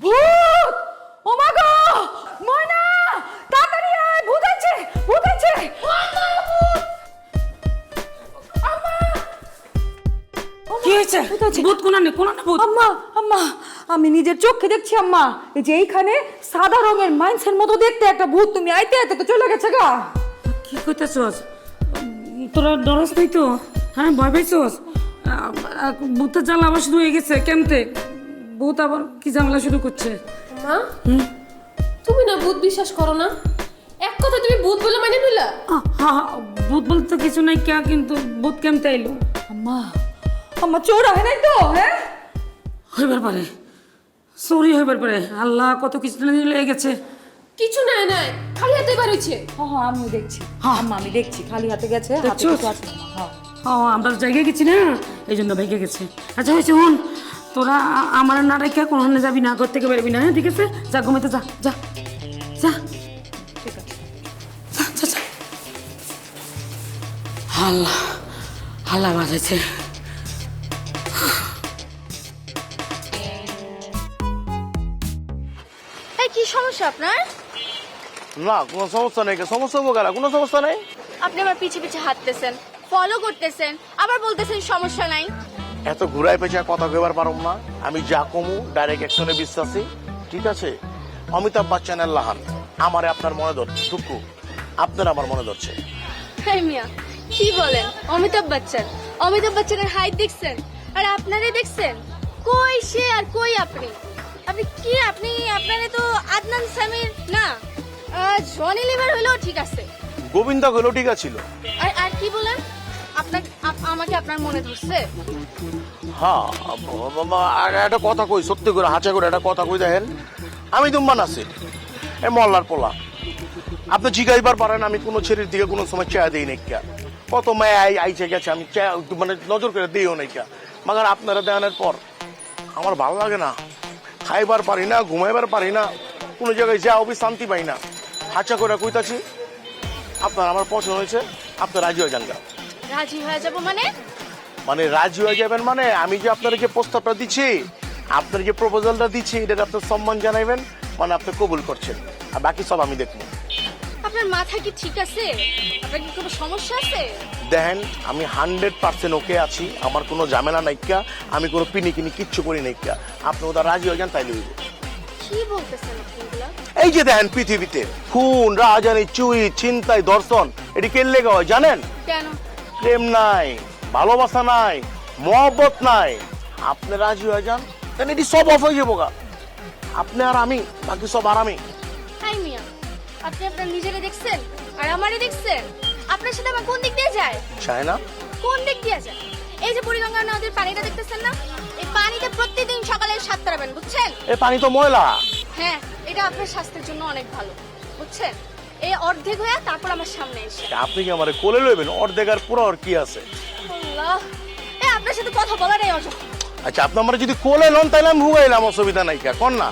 ভূত! ও মা গো! ময়না! তাড়াতাড়ি আয়! ভূত আছে! ভূত আছে! কি হয়েছে? ভূত কোনানে ভূত? আম্মা, আম্মা, আমি নিজের চোখে দেখছি আম্মা, এই যে এইখানে সাদা রঙের মাইন্সের মতো দেখতে একটা ভূত, তুমি আইতে আইতে তো চলে গেছে গা। কি কইতেছস? তোরা ডরস নাই তো? হ্যাঁ, ভয় পাইছস? ভূতের জ্বালা আবার শুরু হয়ে গেছে কেমতে? ভূত আবার কি ঝামেলা শুরু করছে? মা তুমি না ভূত বিশ্বাস করো না, এক কথা তুমি ভূত বলে মানে নিলা? হ্যাঁ, ভূত বলতে তো কিছু নাই কে, কিন্তু ভূত কেমতে আইলো? আম্মা, আম্মা চোর হয় নাই তো? হ্যাঁ, হইবার পারে, চুরি হইবার পারে। আল্লাহ, কত কিছু লেগে গেছে। কিছু নাই নাই, খালি হাতে বার হইছে। হ্যাঁ হ্যাঁ, আমিও দেখছি। আম্মা, আমি দেখছি খালি হাতে গেছে, হাতে দেখছো? কিছু আছে না। হ্যাঁ, আমরা জায়গায় গেছি না, এই জন্য ভেঙে গেছে। আচ্ছা হয়েছে, হন তোরা আমার না রেখে কোনখানে যাবি না, ঘর থেকে বেরোবি না, হ্যাঁ? ঠিক আছে, যা ঘুমাইতে যা যা যা। ঠিক আছে। যা, যা, যা। আল্লাহ, আল্লাহ বাজাইছে। এই কি সমস্যা আপনার? না, কোনো সমস্যা নেই। সমস্যা হবো কেন? কোনো সমস্যা নেই। আপনি আমার পিছে পিছে হাঁটতেছেন, ফলো করতেছেন, আবার বলতেছেন সমস্যা নাই। এত ঘুরাই পেঁচা কথা কইবার পারম না। আমি যা কমু ডাইরেক্ট অ্যাকশনে বিশ্বাসী। ঠিক আছে? অমিতাভ বচ্চনের লাহান আমারে আপনার মনে ধরছে, টুকু আপনার আমার মনে ধরছে। হ্যাঁ মিয়া, কি বলেন? অমিতাভ বচ্চন, অমিতাভ বচ্চনের হাইট দেখছেন আর আপনারে দেখছেন? কই সে আর কই আপনি? আপনি কি আপনারে তো আদনান সামির না, জনি লিভার হইলেও ঠিক আছে। গোবিন্দা হলো ঠিক আছিল। আর আর কি বলেন? আমাকে আপনার মনে ধরছে? হ্যাঁ, একটা কথা কই, সত্যি করে হাঁচা করে একটা কথা কই। দেখেন, আমি দুম্মান আছি এ মল্লার পোলা। আপনি জিগাইবার পারেন আমি কোনো ছেলের দিকে কোনো সময় চেয়া দিই নাই। কত মেয়ে আইছে গেছে, আমি মানে নজর করে দিইও নাই। মাগার আপনারা দেওয়ানোর পর আমার ভালো লাগে না, খাইবার পারি না, ঘুমাইবার পারি না, কোনো জায়গায় যা অফিস শান্তি পাই না। হাঁচা করে কইতাছি, আপনার আমার পছন্দ হয়েছে, আপনি রাজি হয়ে যান গা। রাজি হয়ে যাব মানে? মানে রাজি হয়ে যাবেন মানে আমি যে আপনার যে প্রস্তাবটা দিচ্ছি, আপনার যে প্রপোজালটা দিচ্ছি, এটা আপনার সম্মান জানাইবেন, মানে আপনি কবুল করছেন, আর বাকি সব আমি দেখবো। আপনার মাথা কি ঠিক আছে? আপনার কি কোনো সমস্যা আছে? দেখেন, আমি 100% ওকে আছি, আমার কোনো ঝামেলা নাইকা, আমি কোনো পিনি কিচ্ছু করি নাইকা। আপনি ওটা রাজি হয়ে যান, তাইলে হইব। কি বলতেছেন আপনি এগুলা? এই যে দেখেন, পৃথিবীতে খুন, রাজধানী, চুরি, ছিনতাই, ধর্ষণ, এটি কে লেগে হয় জানেন? কেন? প্রেম নাই, ভালোবাসা নাই, মহব্বত নাই। আপনি রাজি হয়ে যান, তাহলে এটি সব অফ হয়ে যাবো গা। আপনি আর আমি, বাকি সব আর আমি। হাই মিয়া, আপনি আপনার নিজেরে দেখছেন আর আমারে দেখছেন? আপনার সাথে আমার কোন দিক দিয়ে যায়? চায় না? কোন দিক দিয়ে যায়? এই যে বুড়িগঙ্গা নদীর পানিটা দেখতেছেন না, এই পানিটা প্রতিদিন সকালে সাঁতরাবেন, বুঝছেন? এ পানি তো ময়লা। হ্যাঁ, এটা আপনার স্বাস্থ্যের জন্য অনেক ভালো, বুঝছেন? এই অর্ধেক হয়ে তারপর আমার সামনে এসে। আপনি কি আমার কোলে লইবেন? অর্ধেক আর পুরো আর কি আছে? আল্লাহ, আপনার সাথে কথা বলার এই অযোগ্য। আচ্ছা, আপনি আমার যদি কোলে নন তাহলে আমি হুগাইলাম, অসুবিধা নাই, কোন না?